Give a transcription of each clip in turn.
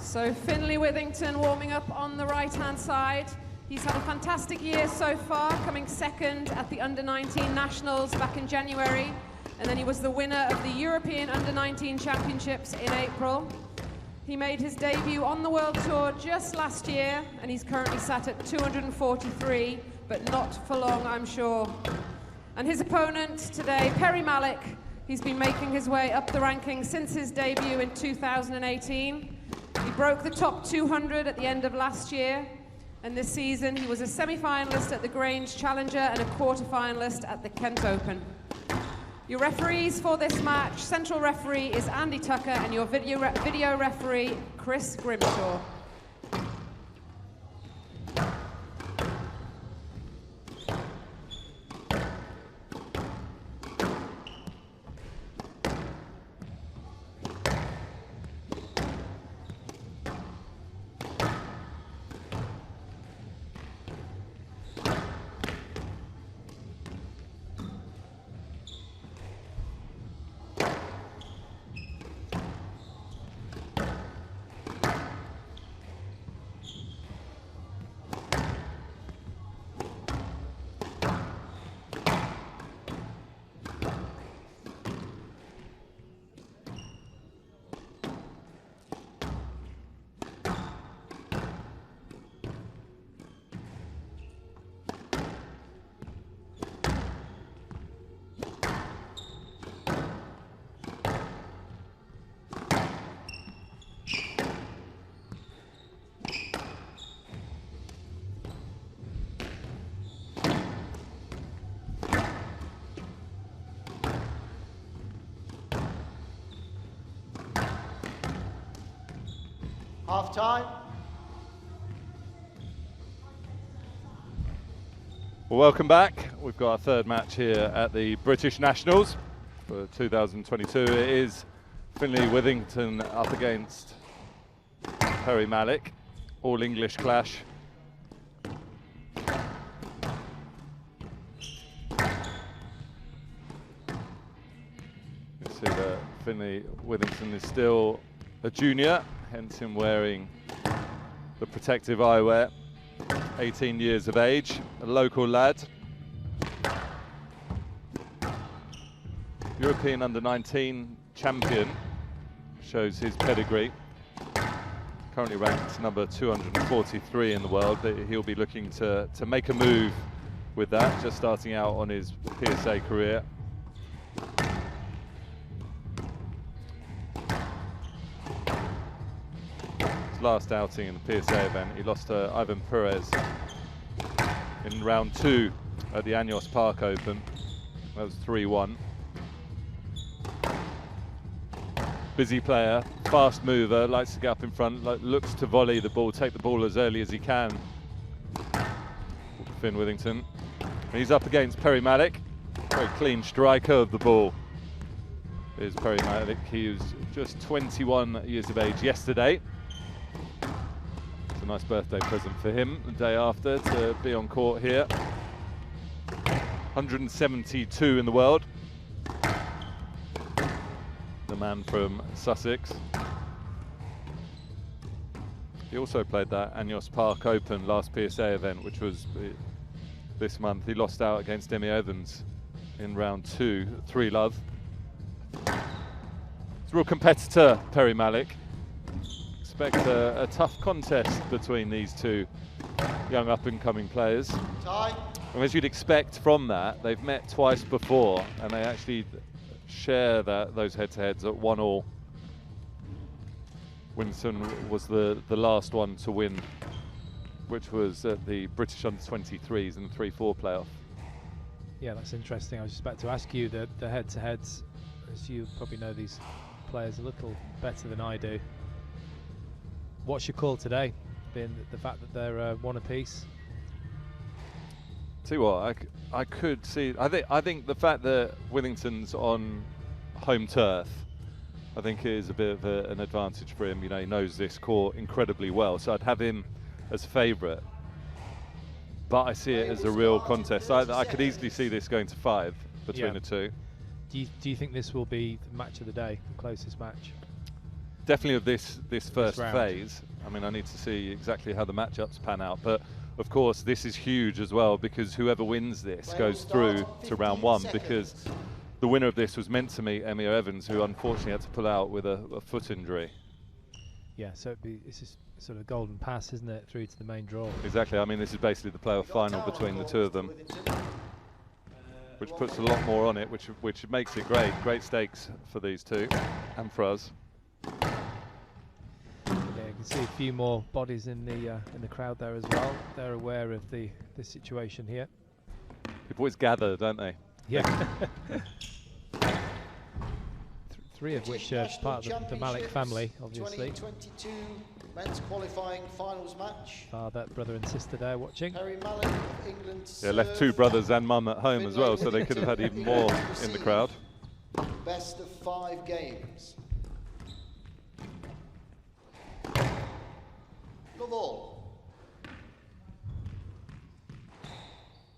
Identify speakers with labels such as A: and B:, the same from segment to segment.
A: So Finlay Withington warming up on the right-hand side. He's had a fantastic year so far, coming second at the Under-19 Nationals back in January. And then he was the winner of the European Under-19 Championships in April. He made his debut on the World Tour just last year, and he's currently sat at 243, but not for long, I'm sure. And his opponent today, Malik. He's been making his way up the rankings since his debut in 2018. He broke the top 200 at the end of last year, and this season he was a semi-finalist at the Grange Challenger and a quarter-finalist at the Kent Open. Your referees for this match, central referee is Andy Tucker, and your video referee, Chris Grimshaw.
B: Half time.
C: Well, welcome back. We've got our third match here at the British Nationals for 2022. It is Finlay Withington up against Malik. All English clash. You see that Finlay Withington is still a junior, hence him wearing the protective eyewear. 18 years of age, a local lad. European Under-19 champion, shows his pedigree. Currently ranked number 243 in the world, but he'll be looking to make a move with that, just starting out on his PSA career. Last outing in the PSA event, he lost to Ivan Perez in round 2 at the Anyos Park Open. That was 3-1. Busy player, fast mover, likes to get up in front, looks to volley the ball, take the ball as early as he can. Finn Withington. And he's up against Malik, very clean striker of the ball. Is Malik. He was just 21 years of age yesterday. Nice birthday present for him the day after to be on court here. 172 in the world. The man from Sussex. He also played that Anyos Park Open last PSA event, which was this month. He lost out against Demi Evans in round 2, 3-love. He's a real competitor, Malik. Expect a tough contest between these two young up-and-coming players.
B: Time.
C: And as you'd expect from that, they've met twice before, and they actually share those head-to-heads at 1-1. Withington was the last one to win, which was at the British Under-23s in the 3-4 playoff.
D: Yeah, that's interesting. I was just about to ask you the head-to-heads, as you probably know these players a little better than I do. What's your call today, being the fact that they're one apiece?
C: See what I could see. I think the fact that Withington's on home turf, I think it is a bit of an advantage for him. You know, he knows this court incredibly well, so I'd have him as favourite. But I see it as a real contest. I could easily see this going to 5 between the two.
D: Do you think this will be the match of the day, the closest match?
C: definitely of this first
D: round.
C: phase. I mean, I need to see exactly how the matchups pan out, but of course this is huge as well, because whoever wins this goes through to round 1, because the winner of this was meant to meet Emil Evans, who unfortunately had to pull out with a foot injury.
D: Yeah, so it's just sort of golden pass, isn't it, through to the main draw?
C: Exactly. I mean, this is basically the playoff final between the two of them, which puts a lot more on it, which makes it great stakes for these two and for us.
D: Yeah, you can see a few more bodies in the crowd there as well. They're aware of the situation here.
C: People always gather, don't they?
D: Yeah. Three of which are part of the Malik family, obviously.
B: 2022 men's qualifying finals match.
D: Father, brother and sister there watching.
B: Malik of England.
C: Yeah, left 2 brothers and mum at home as well, so they could have had even more in the crowd.
B: Best of 5 games. Love all.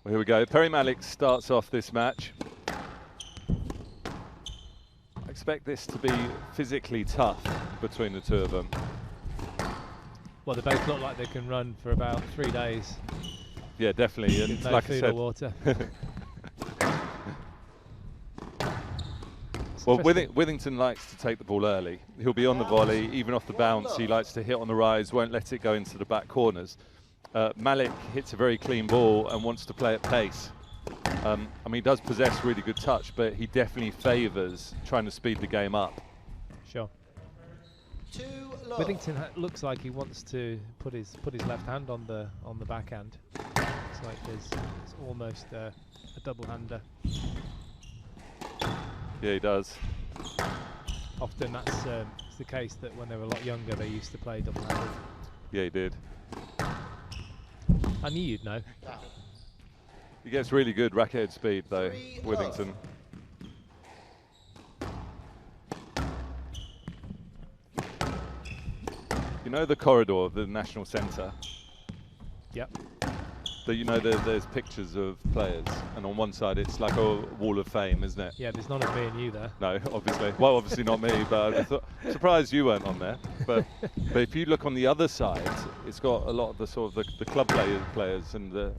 C: Well, here we go. Perry Malik starts off this match. I expect this to be physically tough between the two of them.
D: Well, they both look like they can run for about 3 days.
C: Yeah, definitely. And
D: With no
C: like
D: food
C: I said,
D: or water.
C: well, Withington likes to take the ball early. He'll be on the volley, even off the bounce. He likes to hit on the rise, won't let it go into the back corners. Malik hits a very clean ball and wants to play at pace. I mean, he does possess really good touch, but he definitely favours trying to speed the game up.
D: Sure. Withington looks like he wants to put his left hand on the backhand. It's like it's almost a double hander.
C: Yeah, he does.
D: Often that's it's the case that when they were a lot younger they used to play double handed.
C: Yeah, he did.
D: I knew you'd know.
C: He gets really good racket speed though, Withington. You know the corridor of the National Centre?
D: Yep.
C: That, you know, there's pictures of players, and on one side it's like a wall of fame, isn't it?
D: Yeah, there's none of me and you there.
C: No, obviously. Well, obviously not me, but I thought, surprised you weren't on there. But if you look on the other side, it's got a lot of the sort of the club players and the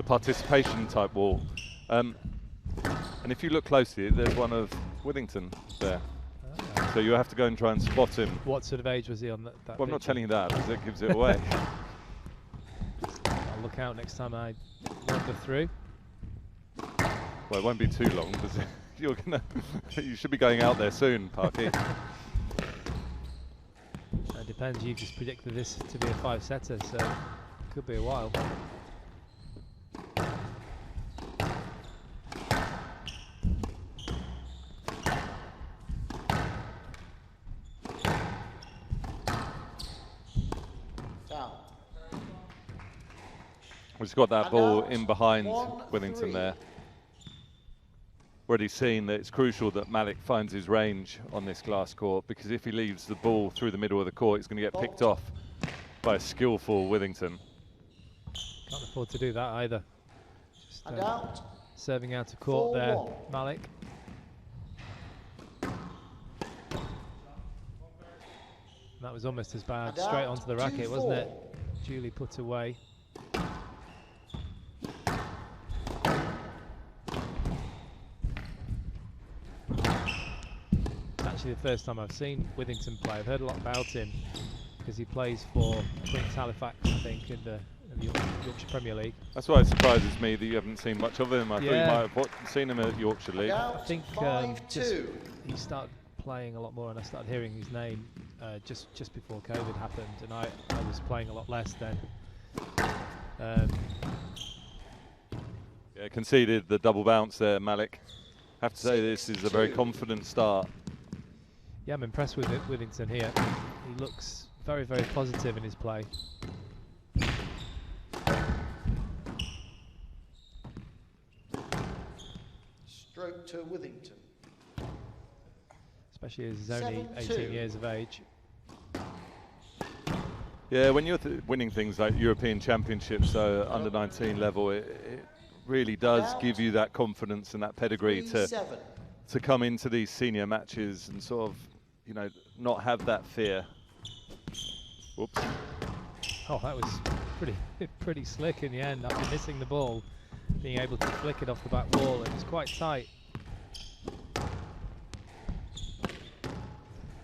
C: participation type wall. And if you look closely, there's one of Withington there. So you have to go and try and spot him.
D: What sort of age was he on that
C: Well, I'm not
D: picture?
C: telling you that because it gives it away.
D: I'll look out next time I wander through.
C: Well, it won't be too long because you're gonna. You should be going out there soon, Parky.
D: It depends. You've just predicted this to be a 5-setter, so it could be a while.
C: We've got that ball in behind Withington there. Already seen that it's crucial that Malik finds his range on this glass court, because if he leaves the ball through the middle of the court, he's going to get picked off by a skillful Withington.
D: Can't afford to do that either. Just
B: out.
D: Serving out of court there, Malik. That was almost as bad. Straight onto the racket, wasn't it? Duly put away. Actually the first time I've seen Withington play. I've heard a lot about him because he plays for Prince Halifax, I think, in the Yorkshire Premier League.
C: That's why it surprises me that you haven't seen much of him. I thought you might have seen him at Yorkshire League.
D: I think he started playing a lot more, and I started hearing his name just before COVID happened, and I was playing a lot less then.
C: Yeah, conceded the double bounce there, Malik. Have to say this is a very confident start.
D: Yeah, I'm impressed with Withington here. He looks very, very positive in his play.
B: Stroke to Withington.
D: Especially as he's only 18 years of age.
C: Yeah, when you're winning things like European Championships, under 19 level, it really does give you that confidence and that pedigree to come into these senior matches and sort of, you know, not have that fear. Whoops.
D: Oh, that was pretty slick in the end. After missing the ball, being able to flick it off the back wall, it was quite tight.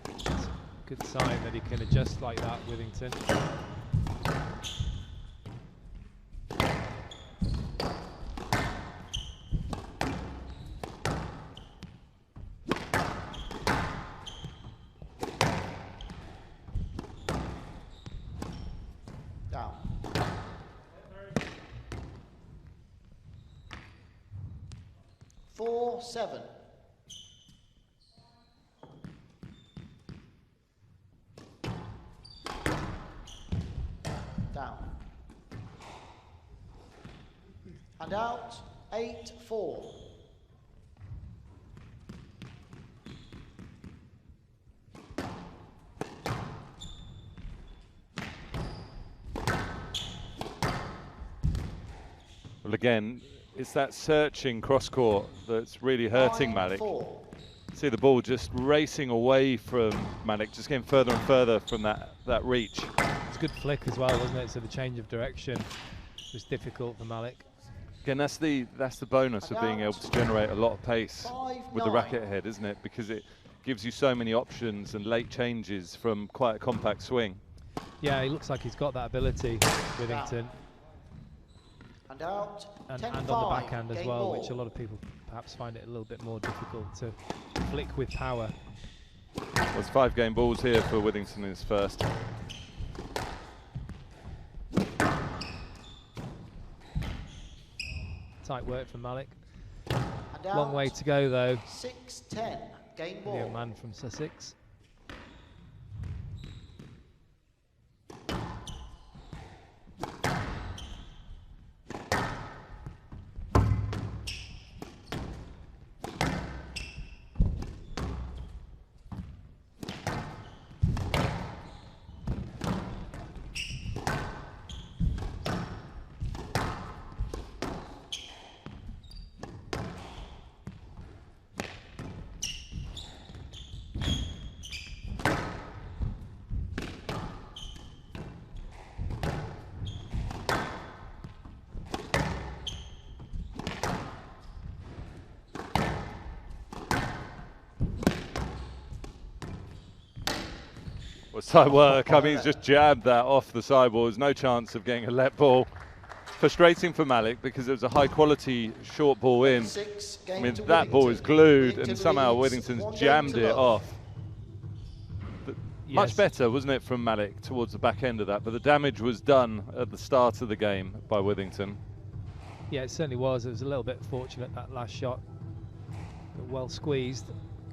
D: It's a good sign that he can adjust like that, Withington.
B: Down. 4-7. Down. And out. 8-4.
C: Well, again, it's that searching cross-court that's really hurting Malik.
B: 9-4.
D: See the ball just racing away from Malik, just getting further and further from that reach. It's a good flick as well, wasn't it? So the change of direction was difficult for Malik. Again, that's the bonus of being able to generate a lot of pace with the racket head, isn't it? Because it gives you so many options and late changes from quite a compact swing. Yeah, he looks like he's got that ability, Withington.
B: And out.
D: And on the backhand as well, which a lot of people perhaps find it a little bit more difficult to flick with power.
C: There's 5 game balls here for Withington in his first.
D: Tight work from Malik. Long way to go though.
B: 6-10, game ball.
D: The young man from Sussex.
C: Side work, I mean, he's just jabbed that off the sideboards, no chance of getting a let ball. Frustrating for Malik because it was a high quality short ball in. I mean, that ball is glued and somehow Withington's jammed it off. Much better, wasn't it, from Malik towards the back end of that, but the damage was done at the start of the game by Withington.
D: Yeah, it certainly was. It was a little bit fortunate, that last shot, but well squeezed.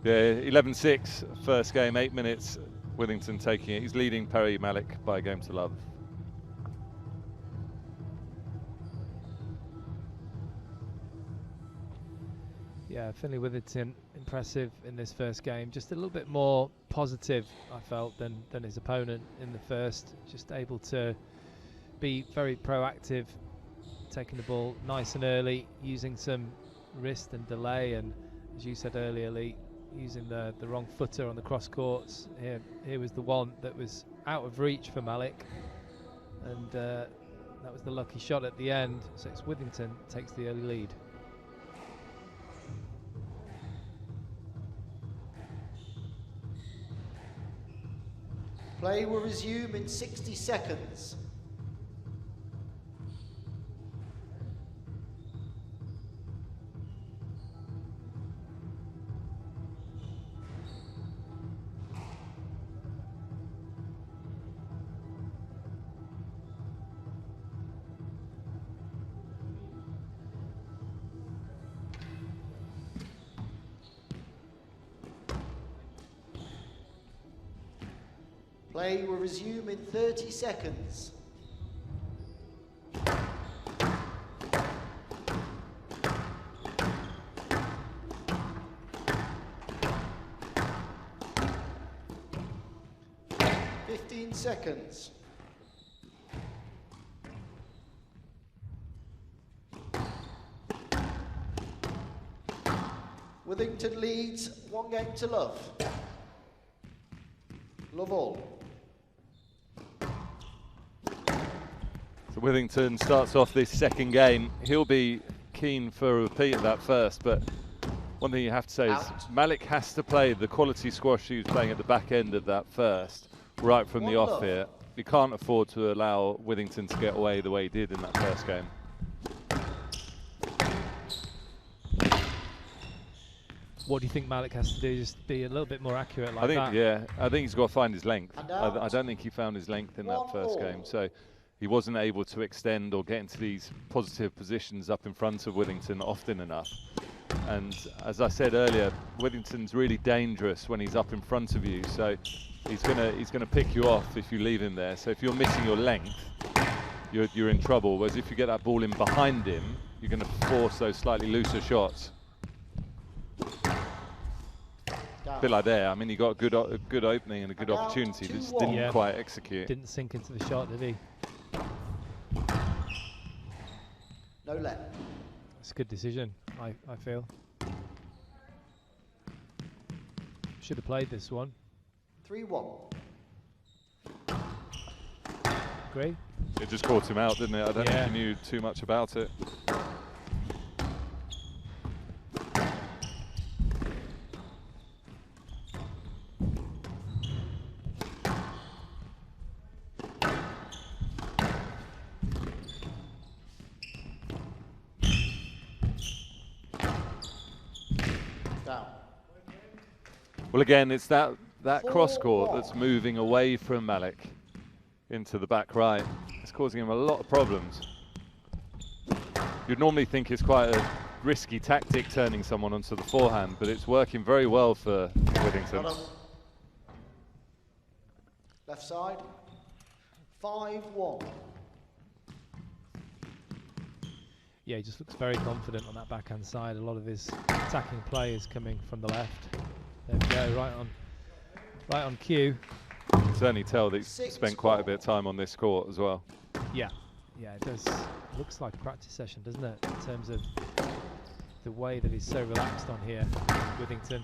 C: Yeah, 11-6 first game, 8 minutes. Withington taking it. He's leading Perry Malik by a game to love.
D: Yeah, Finlay Withington impressive in this first game. Just a little bit more positive, I felt, than his opponent in the first. Just able to be very proactive, taking the ball nice and early, using some wrist and delay, and as you said earlier, Lee, using the wrong footer on the cross courts. Here was the one that was out of reach for Malik, and that was the lucky shot at the end. So it's Withington takes the early lead.
B: Play will resume in 60 seconds. Play will resume in 30 seconds. Seconds. Withington leads 1 game to love. Love all.
C: So Withington starts off this second game. He'll be keen for a repeat of that first, but one thing you have to say is Malik has to play the quality squash he was playing at the back end of that first, right from the off here. You can't afford to allow Withington to get away the way he did in that first game.
D: What do you think Malik has to do? Just be a little bit more accurate like that?
C: Yeah, I think he's got to find his length. I don't think he found his length in that first game. So he wasn't able to extend or get into these positive positions up in front of Withington often enough. And as I said earlier, Withington's really dangerous when he's up in front of you. So he's gonna pick you off if you leave him there. So if you're missing your length, you're in trouble. Whereas if you get that ball in behind him, you're going to force those slightly looser shots. A bit like there. I mean, he got a good opening and a good opportunity. Just didn't quite execute.
D: Didn't sink into the shot, did he?
B: No let.
D: It's a good decision, I feel. Should have played this one.
B: 3-1.
D: Agree?
C: It just caught him out, didn't it? I don't think he knew too much about it. Well, again, it's that cross court that's moving away from Malik into the back right. It's causing him a lot of problems. You'd normally think it's quite a risky tactic turning someone onto the forehand, but it's working very well for Withington.
B: Left side, 5-1.
D: Yeah, he just looks very confident on that backhand side. A lot of his attacking play is coming from the left. There we go, right on cue.
C: You can certainly tell that he's spent quite a bit of time on this court as well.
D: Yeah, it does. Looks like a practice session, doesn't it? In terms of the way that he's so relaxed on here, Withington.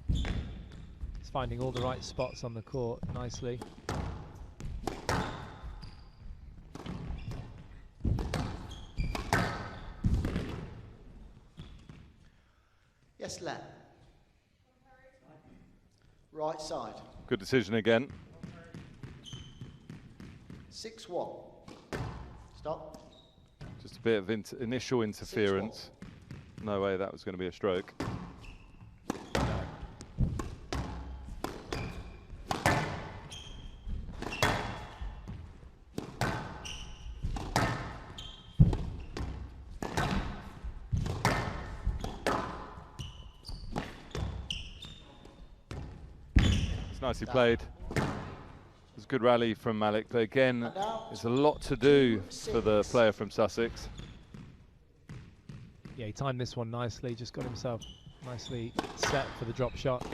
D: He's finding all the right spots on the court nicely.
B: Yes, left. Right side.
C: Good decision again.
B: 6-1. Stop.
C: Just a bit of initial interference. No way that was going to be a stroke. Nicely played. It was a good rally from Malik, but again, there's a lot to do for the player from Sussex.
D: Yeah, he timed this one nicely, just got himself nicely set for the drop shot.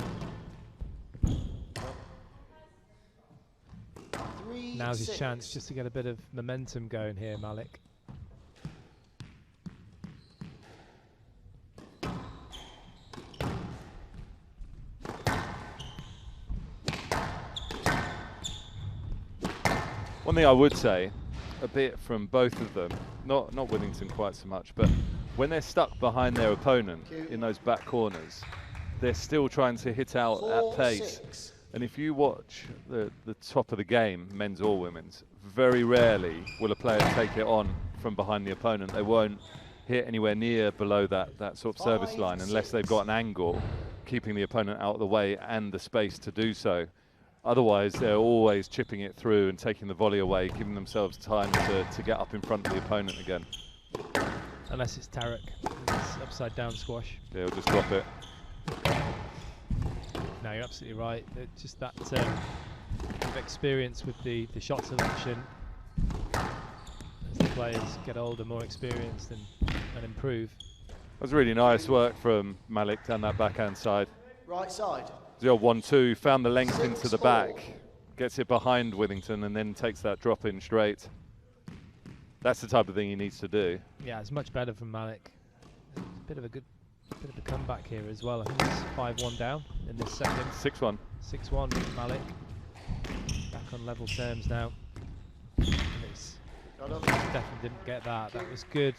D: Now's his chance just to get a bit of momentum going here, Malik.
C: One thing I would say, a bit from both of them, not Withington quite so much, but when they're stuck behind their opponent in those back corners, they're still trying to hit out at pace. And if you watch the top of the game, men's or women's, very rarely will a player take it on from behind the opponent. They won't hit anywhere near below that sort of service line unless they've got an angle, keeping the opponent out of the way and the space to do so. Otherwise, they're always chipping it through and taking the volley away, giving themselves time to get up in front of the opponent again.
D: Unless it's Tarek, it's upside down squash.
C: Yeah, he'll just drop it.
D: No, you're absolutely right. Just that experience with the shot selection. As the players get older, more experienced and improve.
C: That was really nice work from Malik down that backhand side.
B: Right side.
C: 0-1-2, found the length into the back, gets it behind Withington and then takes that drop in straight. That's the type of thing he needs to do.
D: Yeah, it's much better from Malik. A bit of a good Bit of a comeback here as well. I think it's 5-1 down in this second.
C: 6-1.
D: 6-1 Malik. Back on level terms now. And it's definitely didn't get that. That was good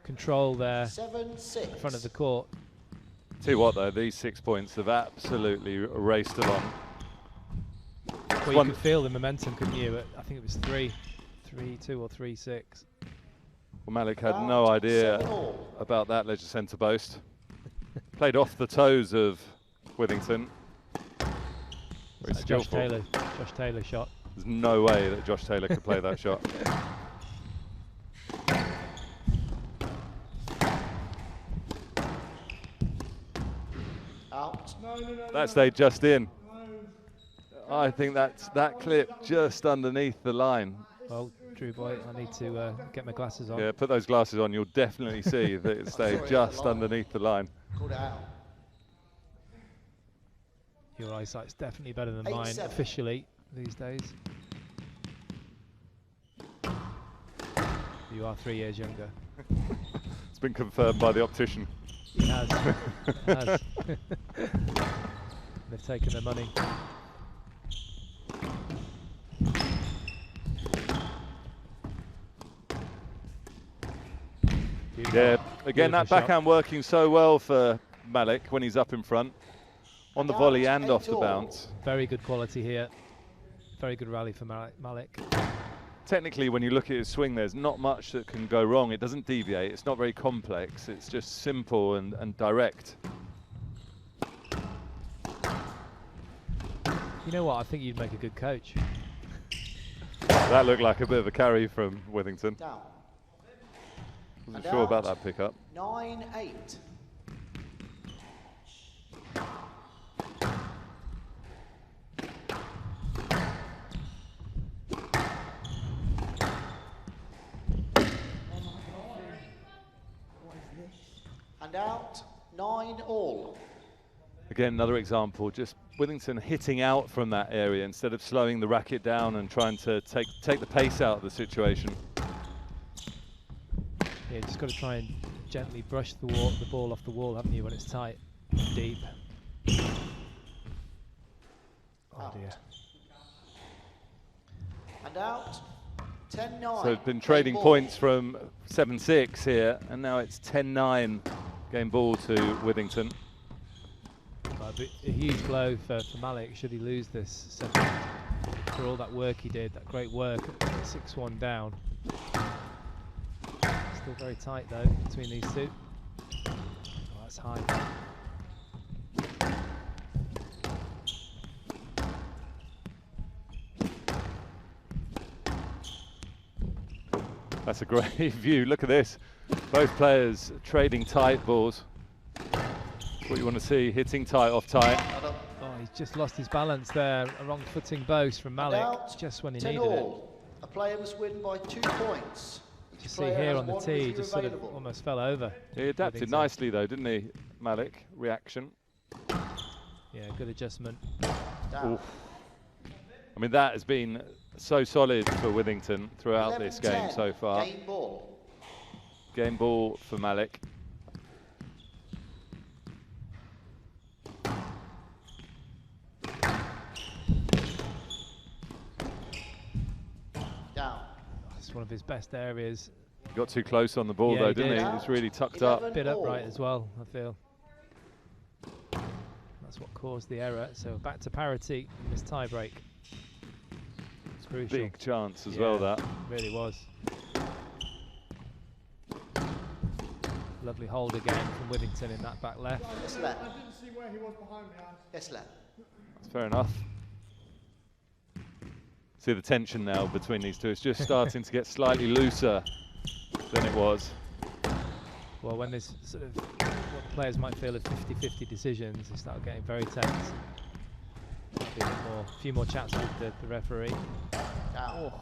D: control there
B: 7-6.
D: in front of the court.
C: Tell you what though, these 6 points have absolutely raced along.
D: Well, you could feel the momentum, couldn't you? I think it was 3-2 or 3-6.
C: Well, Malik had no idea about that leisure centre boast. Played off the toes of Withington. Very skillful.
D: Josh Taylor shot.
C: There's no way that Josh Taylor could play that shot.
B: Out.
C: That stayed just in. I think that clip just underneath the line.
D: Well, Drew boy, I need to get my glasses on.
C: Yeah, put those glasses on. You'll definitely see that it stayed just underneath the line.
B: Called it out.
D: Your eyesight's definitely better than mine
B: 8-7.
D: officially these days. You are 3 years younger.
C: It's been confirmed by the optician.
D: He has. He has. They've taken the money.
C: Yeah, again, that backhand working so well for Malik when he's up in front. On the volley and off the bounce.
D: Very good quality here. Very good rally for Malik.
C: Technically, when you look at his swing, there's not much that can go wrong. It doesn't deviate. It's not very complex. It's just simple and direct.
D: You know what? I think you'd make a good coach.
C: That looked like a bit of a carry from Withington.
B: Down.
C: Wasn't sure about that pickup.
B: 9-8. And out, 9-all.
C: Again, another example, just Withington hitting out from that area instead of slowing the racket down and trying to take the pace out of the situation.
D: Yeah, just got to try and gently brush the ball off the wall, haven't you, when it's tight, deep. Oh dear.
B: And out, 10-9.
C: So it's been trading points from 7-6 here, and now it's 10-9 game ball to Withington.
D: A huge blow for Malik should he lose this set. For all that work he did, that great work at 6-1 down. Still very tight though between these two. Oh, that's high.
C: That's a great view. Look at this. Both players trading tight balls. What you want to see, hitting tight off tight.
D: Oh, he's just lost his balance there. A wrong footing boast from Malik, just when he needed it.
B: A player must win by 2 points.
D: You see here on the tee, he just sort of almost fell over.
C: He adapted nicely though, didn't he, Malik? Reaction.
D: Yeah, good adjustment.
C: Oof. I mean, that has been so solid for Withington throughout this game so far.
B: Game ball.
C: Game ball for Malik.
B: Down.
D: It's one of his best areas.
C: Got too close on the ball though, didn't he? He was really tucked up.
D: A bit upright as well, I feel. That's what caused the error. So back to parity in this tie break. It's crucial.
C: Big chance as well, that.
D: Really was. Lovely hold again from Withington in that back left.
B: Yes, left.
E: I didn't see where he was behind me.
B: Yes, left.
C: That's fair enough. See the tension now between these two. It's just starting to get slightly looser than it was.
D: Well, when there's sort of what the players might feel are 50-50 decisions, they start getting very tense. A few more chats with the referee.
B: Down.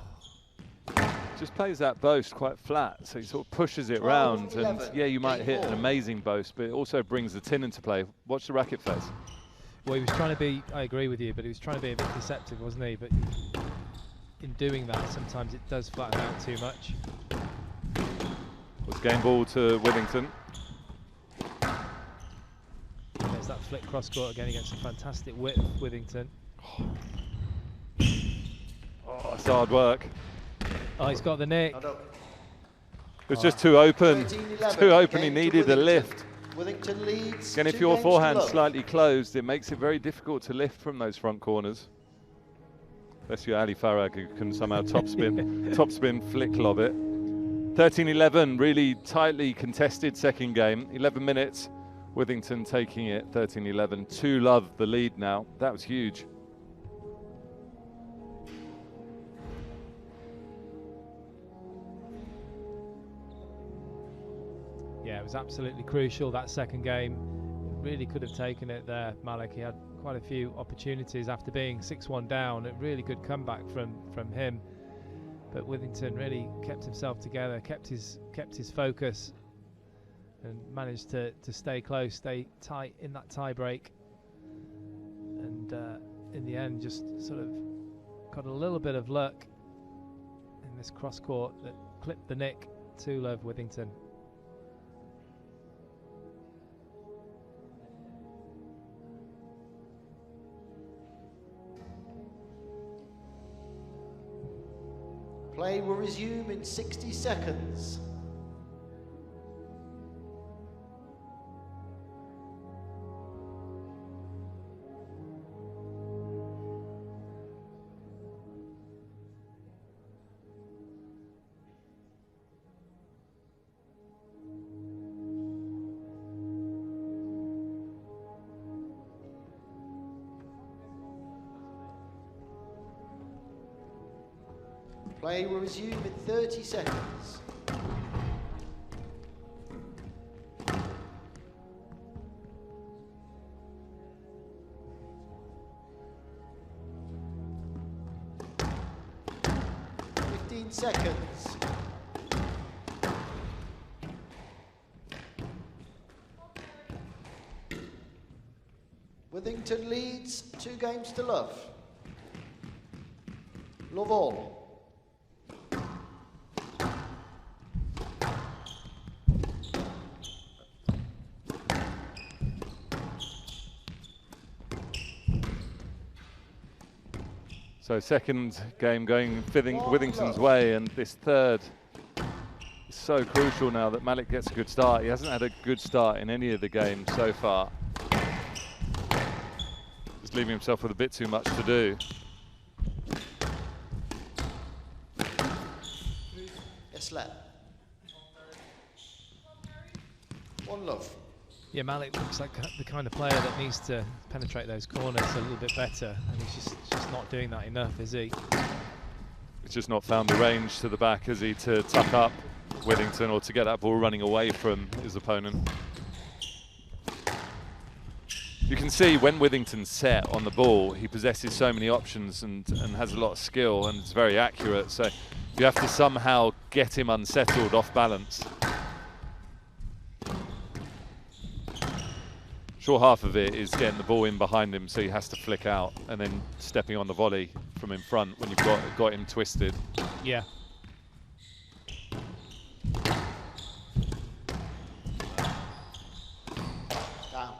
C: Just plays that boast quite flat, so he sort of pushes it round, and yeah, you might hit an amazing boast, but it also brings the tin into play. Watch the racket face.
D: Well, he was trying to be, I agree with you, but he was trying to be a bit deceptive, wasn't he? But in doing that, sometimes it does flatten out too much.
C: Was game ball to Withington.
D: There's that flick cross court again against a fantastic width, Withington.
C: Oh, it's hard work.
D: Oh, he's got the nick.
C: It was just too open.
B: 13-11
C: Too open, he
B: game to
C: needed a
B: Withington.
C: lift.
B: Withington leads.
C: Again, if
B: 2
C: your
B: games to
C: forehand's
B: love.
C: slightly closed, it makes it very difficult to lift from those front corners. Unless you're Ali Farag, who can somehow topspin, flick lob it. 13-11, really tightly contested second game. 11 minutes, Withington taking it, 13-11. 2-love the lead now. That was huge.
D: Yeah, it was absolutely crucial, that second game. Really could have taken it there, Malik. He had quite a few opportunities after being 6-1 down. A really good comeback from him. But Withington really kept himself together, kept his focus, and managed to stay close, stay tight in that tie break. And in the end, just sort of got a little bit of luck in this cross court that clipped the nick. 2-love Withington.
B: Play will resume in 60 seconds. Play will resume in 30 seconds. Seconds. Withington leads 2 games to love. Love all.
C: So second game going Withington's way, and this third is so crucial now that Malik gets a good start. He hasn't had a good start in any of the games so far. Just leaving himself with a bit too much to do.
B: Yes, let. 1-love.
D: Yeah, Malik looks like the kind of player that needs to penetrate those corners a little bit better, and he's just not doing that enough, is he?
C: He's just not found the range to the back, has he, to tuck up Withington or to get that ball running away from his opponent. You can see when Withington's set on the ball, he possesses so many options and has a lot of skill, and it's very accurate, so you have to somehow get him unsettled, off balance. Sure, half of it is getting the ball in behind him, so he has to flick out and then stepping on the volley from in front when you've got him twisted.
D: Yeah.
B: Down.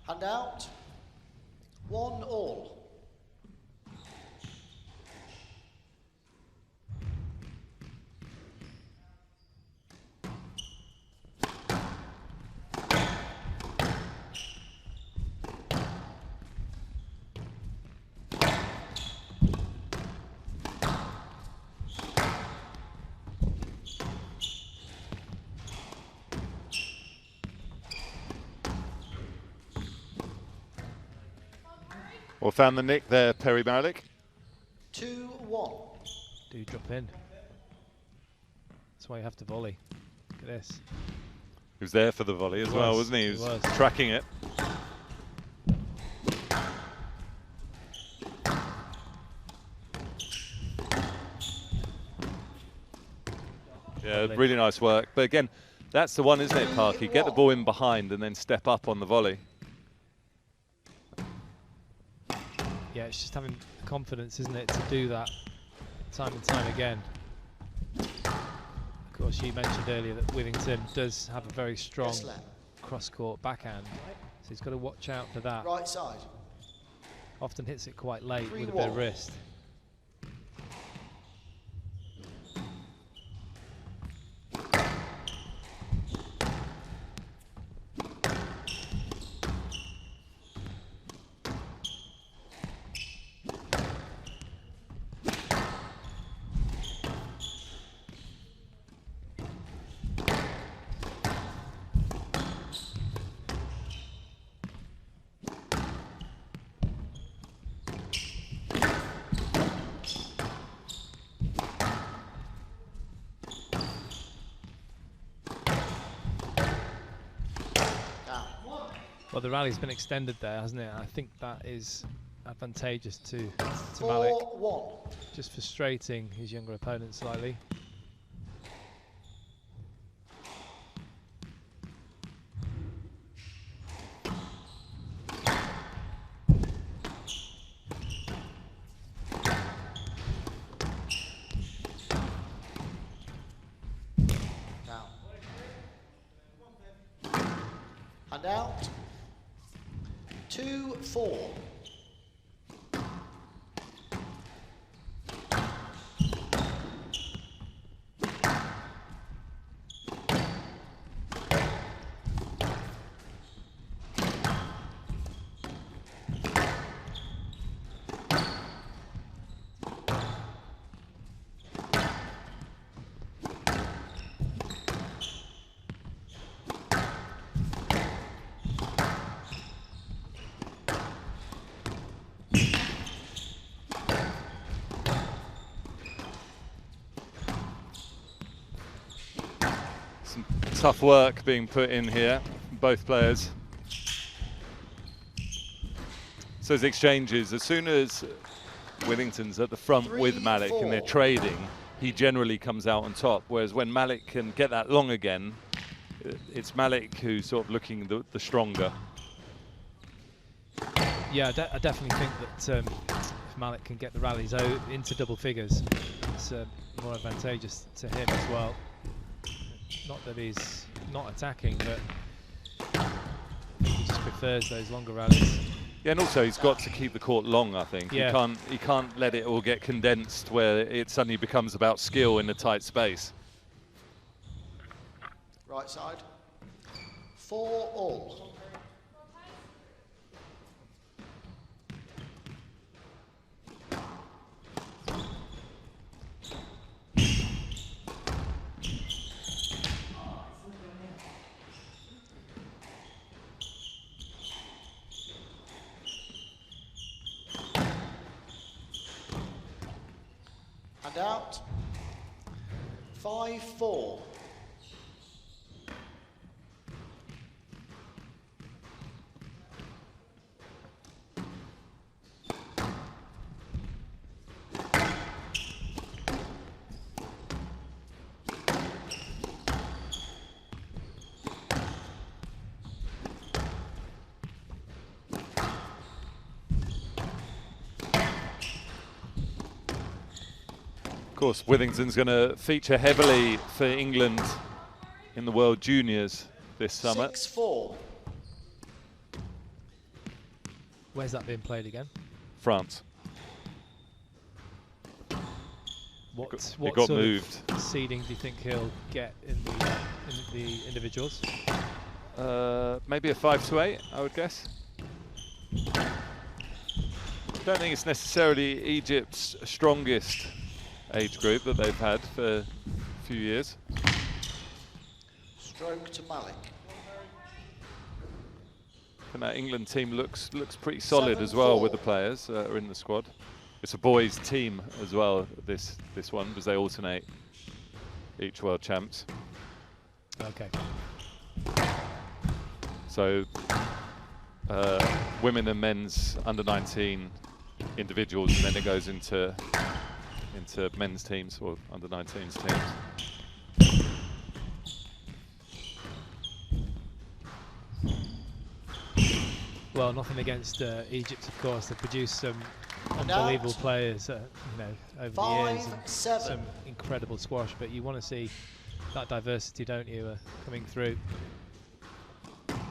B: Hand out. 1-all.
C: Well, found the nick there, Perry Malik.
B: 2-1.
D: Do drop in. That's why you have to volley. Look at this.
C: He was there for the volley as well, wasn't he? He was tracking it. Yeah, really nice work. But again, that's the one, isn't it, Parky? Get the ball in behind and then step up on the volley.
D: Yeah, it's just having the confidence, isn't it, to do that time and time again. Of course, course, you mentioned earlier that Withington does have a very strong
B: Yes, left.
D: cross-court backhand, so he's got to watch out for that.
B: Right side.
D: Often hits it quite late with a
B: 3-1.
D: bit of wrist. Well, the rally's been extended there, hasn't it? I think that is advantageous to Malik.
B: 4-1.
D: Just frustrating his younger opponent slightly.
B: Down. And out. 2-4.
C: Some tough work being put in here from both players. So those exchanges, as soon as Withington's at the front with Malik and they're trading, he generally comes out on top, whereas when Malik can get that long again, it's Malik who's sort of looking the stronger.
D: Yeah, I definitely think that if Malik can get the rallies into double figures, it's more advantageous to him as well. Not that he's not attacking, but he just prefers those longer rallies.
C: Yeah, and also he's got to keep the court long, I think.
D: Yeah.
C: He can't let it all get condensed where it suddenly becomes about skill in a tight space.
B: Right side. 4-all. And out. 5-4.
C: Of course, Withington's going to feature heavily for England in the World Juniors this summer.
B: 6-4.
D: Where's that being played again?
C: France.
D: What
C: got
D: sort
C: moved.
D: of seeding do you think he'll get in the individuals?
C: Maybe a 5-8, I would guess. Don't think it's necessarily Egypt's strongest age group that they've had for a few years.
B: Stroke to Malik.
C: And that England team looks pretty solid as well with the
B: 7-4.
C: players that are in the squad. It's a boys' team as well, this one, because they alternate each world champs.
D: Okay.
C: So women and men's under-19 individuals, and then it goes into men's teams or under-19s teams.
D: Well, nothing against Egypt, of course. They've produced some unbelievable players, over the years, and
B: 5-7.
D: some incredible squash. But you want to see that diversity, don't you, coming through,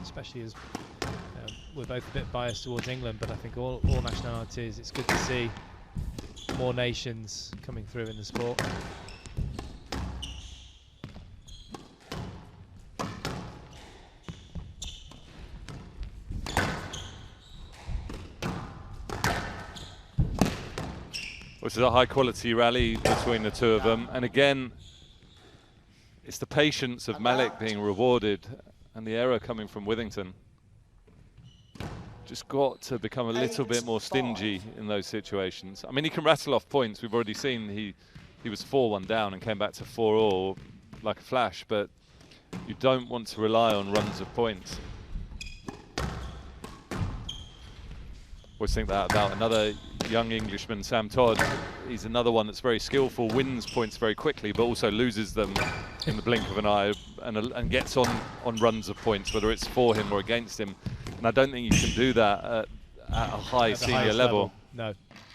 D: especially as we're both a bit biased towards England, but I think all nationalities, it's good to see more nations coming through in the sport.
C: Which is a high quality rally between the two of them, and again it's the patience of Malik being rewarded and the error coming from Withington. Just got to become a little bit more stingy in those situations. I mean, he can rattle off points. We've already seen he was 4-1 down and came back to 4-all like a flash, but you don't want to rely on runs of points. Always think that about another young Englishman, Sam Todd. He's another one that's very skillful, wins points very quickly, but also loses them in the blink of an eye and gets on runs of points, whether it's for him or against him. And I don't think you can do that at a high senior level.
D: No,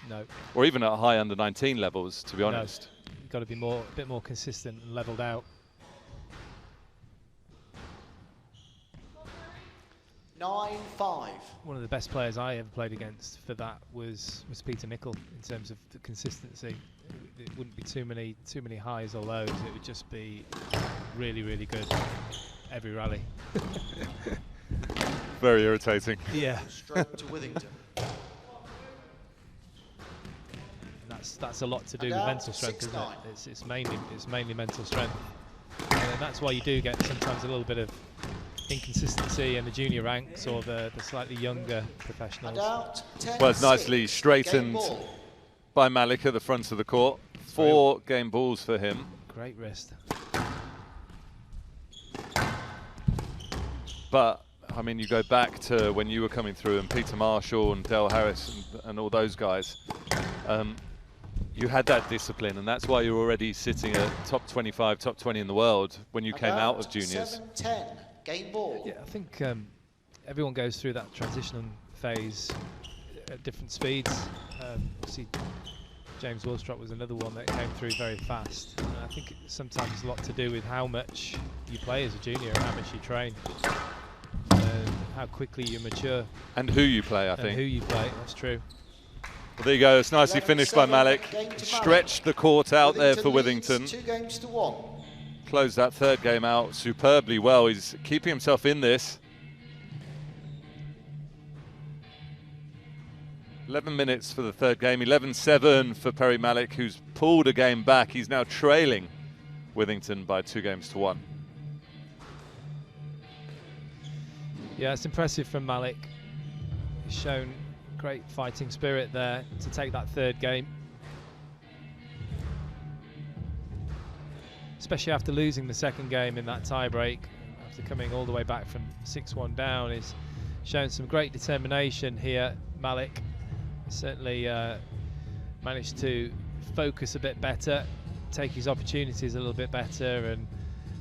D: no.
C: Or even at high under-19 levels, to be honest.
D: No. You've got to be a bit more consistent and levelled out.
B: 9-5.
D: One of the best players I ever played against for that was Peter Nicol in terms of the consistency. It wouldn't be too many highs or lows. It would just be really, really good every rally.
C: Very irritating.
D: Yeah.
B: Stroke to Withington.
D: That's a lot to do with mental strength, isn't it? It's mainly mental strength, and that's why you do get sometimes a little bit of inconsistency in the junior ranks or the slightly younger professionals.
C: Well, it's nicely straightened by Malik at the front of the court. 4 game balls for him.
D: Great wrist.
C: But I mean, you go back to when you were coming through and Peter Marshall and Del Harris and all those guys. You had that discipline, and that's why you're already sitting at top 25, top 20 in the world when you came out of juniors.
B: 7-10, game ball.
D: Yeah, I think everyone goes through that transition phase at different speeds. See, James Willstrop was another one that came through very fast. And I think sometimes it's a lot to do with how much you play as a junior and how much you train. And how quickly you mature.
C: And who you play, I think.
D: And who you play, that's true.
C: Well, there you go, it's nicely finished by Malik. Stretched the court out there for Withington.
B: 2-1.
C: Closed that third game out superbly well. He's keeping himself in this. 11 minutes for the third game, 11-7 for Perry Malik, who's pulled a game back. He's now trailing Withington by 2-1.
D: Yeah, it's impressive from Malik. He's shown great fighting spirit there to take that third game. Especially after losing the second game in that tie-break, after coming all the way back from 6-1 down. He's shown some great determination here, Malik. He certainly managed to focus a bit better, take his opportunities a little bit better,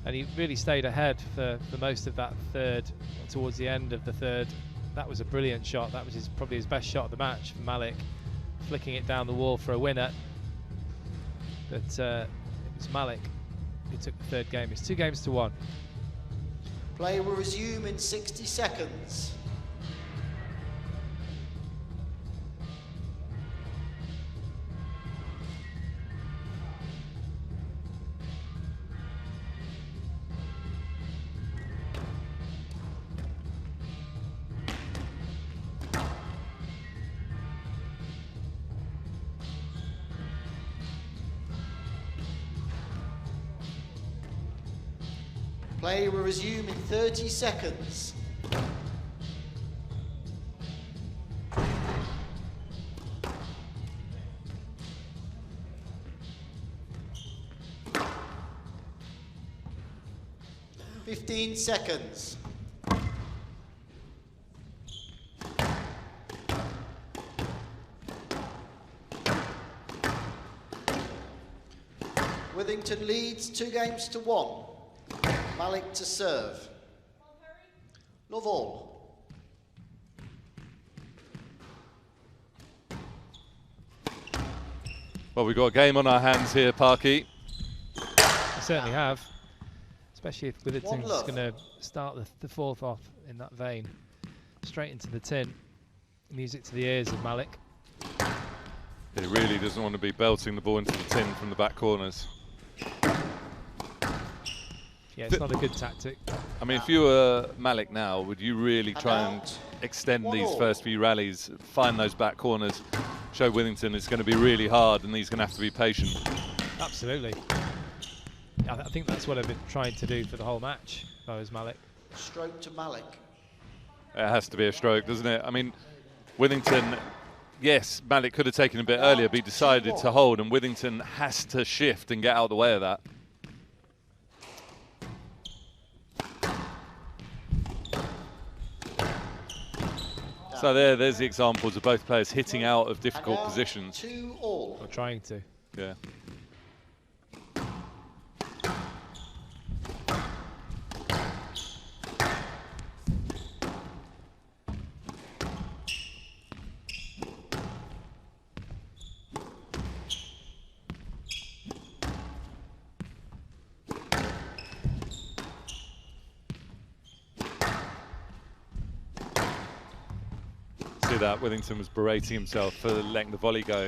D: and he really stayed ahead for most of that third. Towards the end of the third, that was a brilliant shot. That was probably his best shot of the match for Malik, flicking it down the wall for a winner. But it was Malik who took the third game. It's 2-1.
B: Play will resume in 60 seconds. Play will resume in 30 seconds. Fifteen seconds. Withington leads 2-1. Malik to serve. Love all.
C: Well, we've got a game on our hands here, Parky.
D: We certainly have. especially if Withington's going to start the fourth off in that vein. Straight into the tin. Music to the ears of Malik.
C: He really doesn't want to be belting the ball into the tin from the back corners.
D: Yeah, it's not a good tactic.
C: I mean, if you were Malik now, would you really try and extend these first few rallies, find those back corners, show Withington it's going to be really hard and he's going to have to be patient?
D: Absolutely. I think that's what I've been trying to do for the whole match, if I was Malik.
B: Stroke to Malik.
C: It has to be a stroke, doesn't it? I mean, Withington, yes, Malik could have taken a bit earlier, but he decided to hold, and Withington has to shift and get out of the way of that. So there's the examples of both players hitting out of difficult positions.
B: 2 all.
D: Or trying to.
C: Yeah. That Withington was berating himself for letting the volley go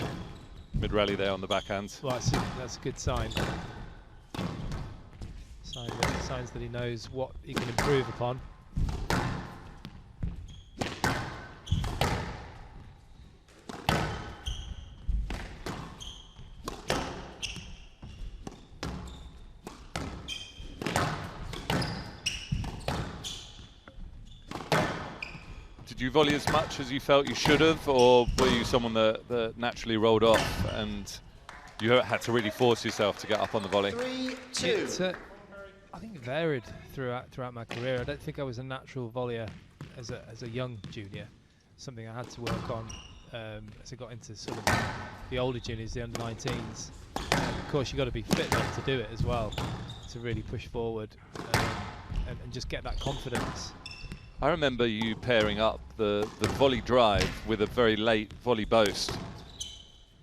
C: mid-rally there on the backhand.
D: Well, that's a good sign. Signs that he knows what he can improve upon.
C: Did you volley as much as you felt you should have, or were you someone that naturally rolled off and you had to really force yourself to get up on the volley?
B: 3-2.
D: I think it varied throughout my career. I don't think I was a natural volleyer as a young junior. Something I had to work on as I got into sort of the older juniors, the under-19s. Of course, you've got to be fit enough to do it as well, to really push forward and just get that confidence.
C: I remember you pairing up the volley drive with a very late volley boast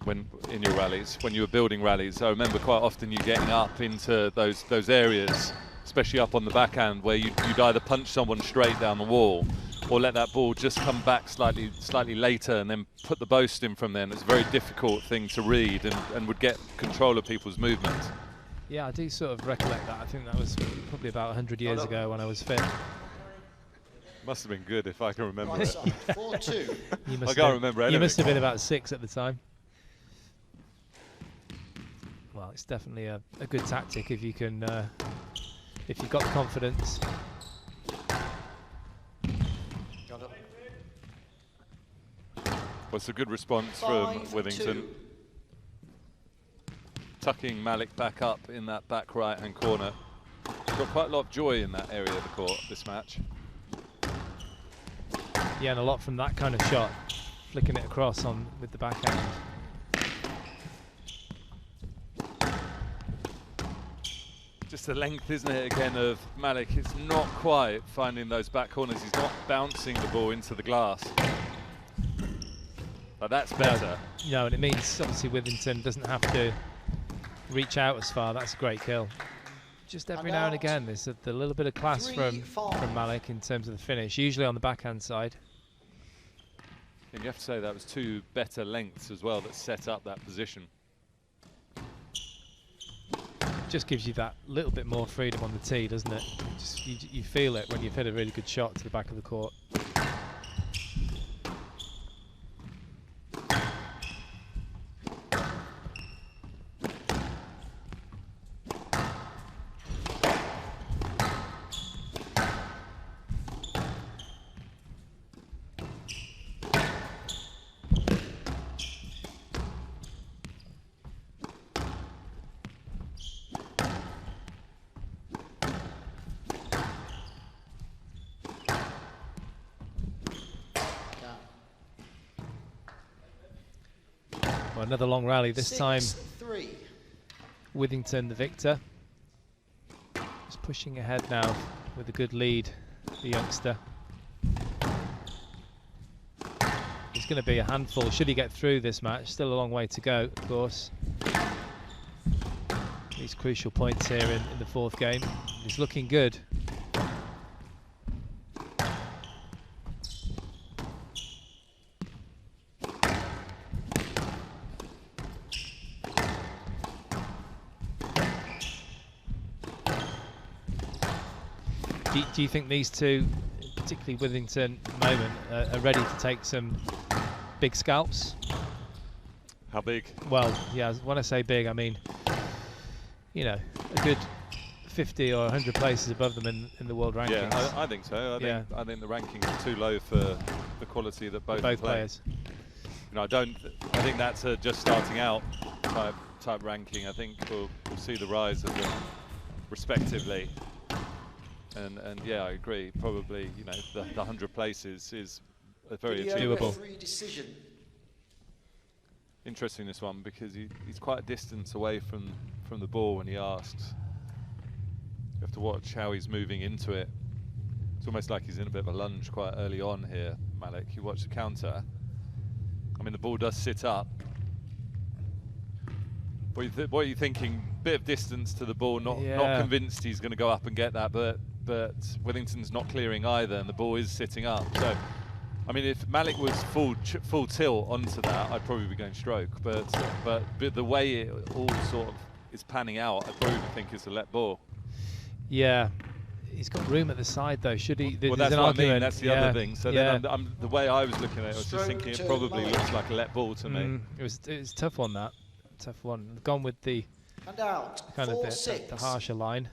C: in your rallies, when you were building rallies. I remember quite often you getting up into those areas, especially up on the backhand, where you'd either punch someone straight down the wall or let that ball just come back slightly later and then put the boast in from there. And it's a very difficult thing to read and would get control of people's movement.
D: Yeah, I do sort of recollect that. I think that was probably about 100 years ago when I was fit.
C: Must have been good if I can remember it.
B: 4-2.
C: I can't remember anything.
D: You must have been about 6 at the time. Well, it's definitely a good tactic if you can, if you've got the confidence.
C: Well, it's a good response from Withington. Tucking Malik back up in that back right-hand corner. Got quite a lot of joy in that area of the court this match.
D: Yeah, and a lot from that kind of shot, flicking it across with the backhand.
C: Just the length, isn't it, again, of Malik. It's not quite finding those back corners. He's not bouncing the ball into the glass. But that's better.
D: No, and it means obviously Withington doesn't have to reach out as far. That's a great kill. Just every now and again, there's a little bit of class from Malik in terms of the finish, usually on the backhand side.
C: And you have to say that was 2 better lengths as well that set up that position.
D: Just gives you that little bit more freedom on the tee, doesn't it? You feel it when you've hit a really good shot to the back of the court. Another long rally, this time
B: 6-3.
D: Withington the victor. Just pushing ahead now with a good lead, the youngster. It's going to be a handful should he get through this match. Still a long way to go, of course. these crucial points here in the fourth game. He's looking good. Do you think these two, particularly Withington at the moment, are ready to take some big scalps?
C: How big?
D: Well, yeah, when I say big, I mean, you know, a good 50 or 100 places above them in the world rankings.
C: Yeah, I think so. I think the rankings are too low for the quality that both
D: players.
C: You know, I think that's a just starting out type ranking. I think we'll see the rise of them respectively. And yeah, I agree. Probably, you know, the 100 places is a very achievable.
B: Decision.
C: Interesting, this one, because he's quite a distance away from the ball when he asks. You have to watch how he's moving into it. It's almost like he's in a bit of a lunge quite early on here, Malik. You watch the counter. I mean, the ball does sit up. What are you thinking? Bit of distance to the ball, not convinced he's going to go up and get that, but Withington's not clearing either, and the ball is sitting up. So, I mean, if Malik was full tilt onto that, I'd probably be going stroke. But the way it all sort of is panning out, I probably think it's a let ball.
D: Yeah, he's got room at the side though. Should he?
C: Well, that's what I mean. That's the other thing. So then the way I was looking at it, I was just thinking it probably looks like a let ball to me.
D: It was a tough one, that. Tough one. Gone with the
B: And out.
D: kind of the harsher line.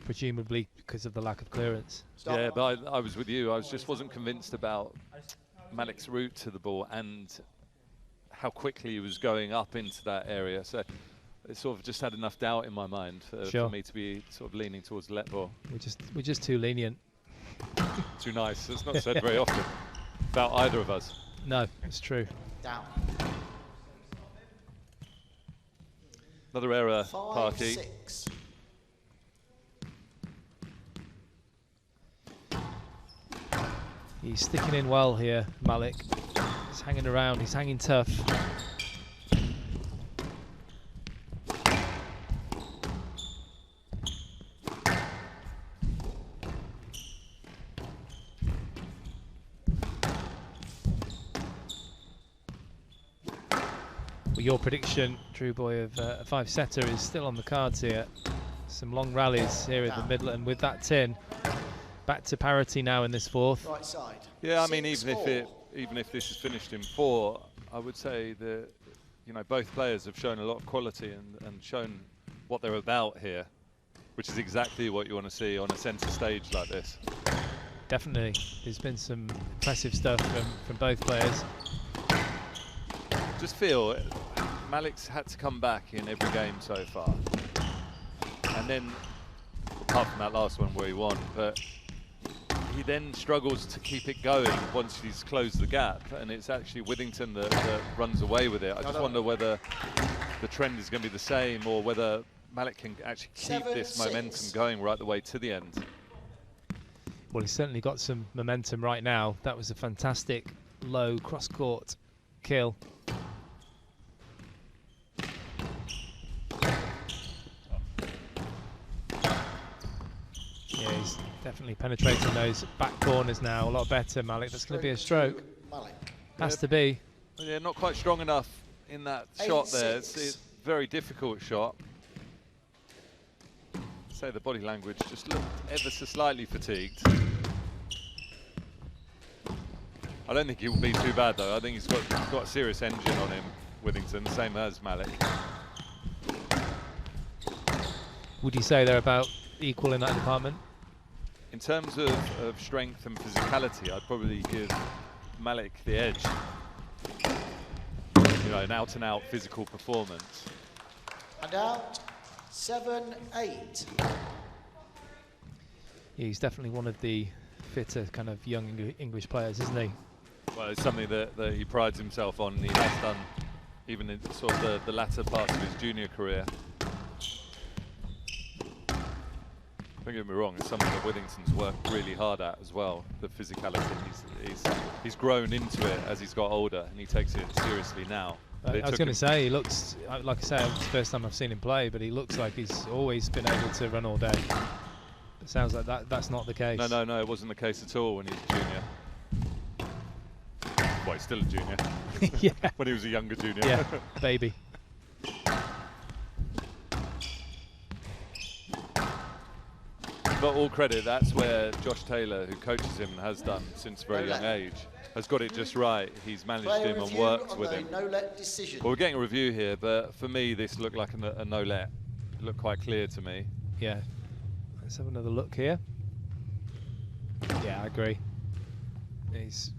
D: Presumably because of the lack of clearance.
C: Yeah, but I was with you. I wasn't convinced about Malik's route to the ball and how quickly he was going up into that area. So it sort of just had enough doubt in my mind for me to be sort of leaning towards the let ball.
D: We're just too lenient.
C: Too nice. It's not said very often about either of us.
D: No, it's true.
B: Down.
C: Another error,
B: 5-6.
D: He's sticking in well here, Malik. He's hanging around, he's hanging tough. Well, your prediction, True Boy, of a 5-setter is still on the cards here. Some long rallies here in the middle, and with that tin, back to parity now in this fourth.
B: Right side.
C: Yeah, I mean, even if this is finished in 4, I would say that, you know, both players have shown a lot of quality and shown what they're about here, which is exactly what you want to see on a centre stage like this.
D: Definitely, there's been some impressive stuff from both players.
C: Just feel Malik's had to come back in every game so far, and then apart from that last one where he won, but he then struggles to keep it going once he's closed the gap, and it's actually Withington that runs away with it. I just wonder whether the trend is going to be the same, or whether Malik can actually keep this momentum going right the way to the end.
D: Well, he's certainly got some momentum right now. That was a fantastic low cross-court kill. Yeah, he's definitely penetrating those back corners now a lot better, Malik. That's going to be a stroke. Has to be.
C: Yeah, not quite strong enough in that shot there. It's a very difficult shot. Say the body language just looked ever so slightly fatigued. I don't think he will be too bad though. I think he's got a serious engine on him, Withington, same as Malik.
D: Would you say they're about equal in that department?
C: In terms of strength and physicality, I'd probably give Malik the edge. You know, an out-and-out physical performance.
B: And out, 7-8.
D: Yeah, he's definitely one of the fitter kind of young English players, isn't he?
C: Well, it's something that he prides himself on, and he has done even in sort of the latter parts of his junior career. Don't get me wrong, it's something that Withington's worked really hard at as well, the physicality. He's grown into it as he's got older, and he takes it seriously now.
D: I was going to say, he looks, like I say, it's the first time I've seen him play, but he looks like he's always been able to run all day. It sounds like that's not the case.
C: No, it wasn't the case at all when he was a junior. Well, he's still a junior.
D: Yeah.
C: When he was a younger junior.
D: Yeah, baby.
C: But all credit, that's where Josh Taylor, who coaches him and has done since a very young age, has got it just right. He's managed him and worked with him.
B: No-let decision.
C: Well, we're getting a review here, but for me, this looked like a no-let. It looked quite clear to me.
D: Yeah. Let's have another look here. Yeah, I agree. He's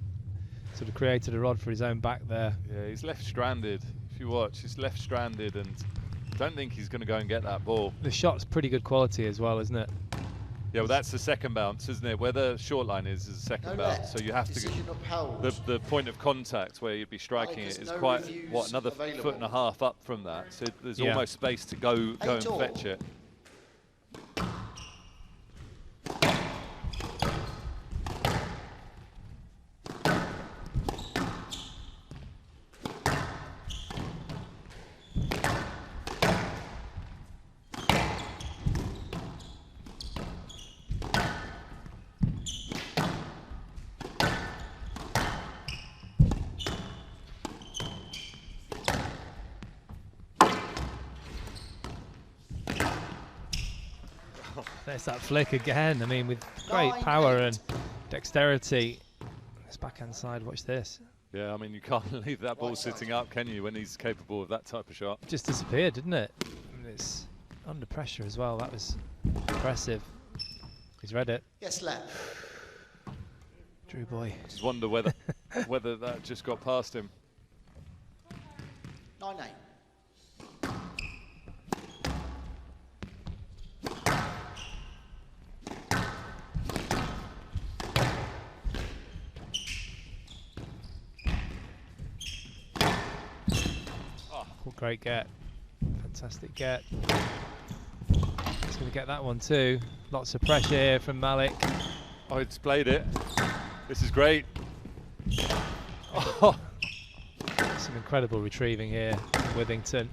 D: sort of created a rod for his own back there.
C: Yeah, he's left stranded. If you watch, he's left stranded, and I don't think he's going to go and get that ball.
D: The shot's pretty good quality as well, isn't it?
C: Yeah, well, that's the second bounce, isn't it? Where the short line is the second bounce. So you have to the point of contact where you'd be striking it is quite another foot and a half up from that. So there's almost space to go and fetch it.
D: There's that flick again. I mean, with great power and dexterity. This backhand side, watch this.
C: Yeah, I mean, you can't leave that ball sitting up, can you, when he's capable of that type of shot?
D: Just disappeared, didn't it? I mean, it's under pressure as well. That was impressive. He's read it.
B: Yes, left.
D: Drew boy.
C: Just wonder whether whether that just got past him.
B: 9-8.
D: Great get. Fantastic get. He's going to get that one too. Lots of pressure here from Malik.
C: Oh, he displayed it. This is great. Oh.
D: Some incredible retrieving here from Withington.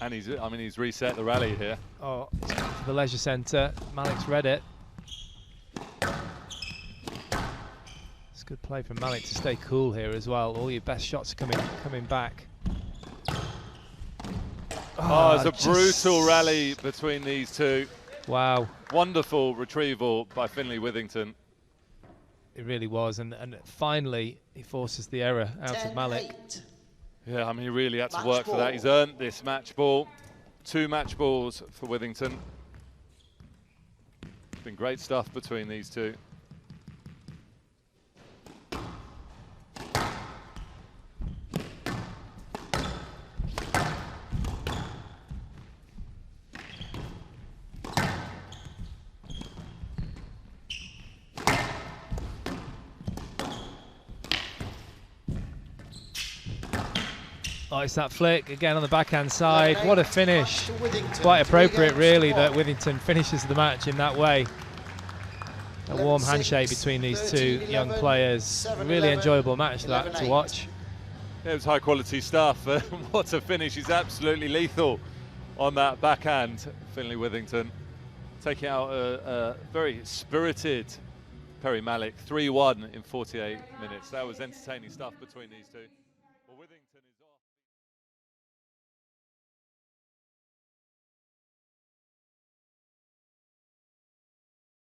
C: And he's reset the rally here.
D: Oh, for the leisure centre. Malik's read it. It's good play from Malik to stay cool here as well. All your best shots are coming back.
C: Oh, it's a brutal rally between these two.
D: Wow.
C: Wonderful retrieval by Finlay Withington.
D: It really was, and finally he forces the error out of Malik.
C: Yeah, I mean, he really had to work for that. He's earned this match ball. 2 match balls for Withington. It's been great stuff between these two.
D: Oh, it's that flick again on the backhand side. What a finish. Quite appropriate, really, that Withington finishes the match in that way. A warm handshake between these two young players. Really enjoyable match that to watch.
C: It was high quality stuff. What a finish. He's absolutely lethal on that backhand, Finlay Withington. Taking out a very spirited Perry Malik. 3-1 in 48 minutes. That was entertaining stuff between these two. Well, Withington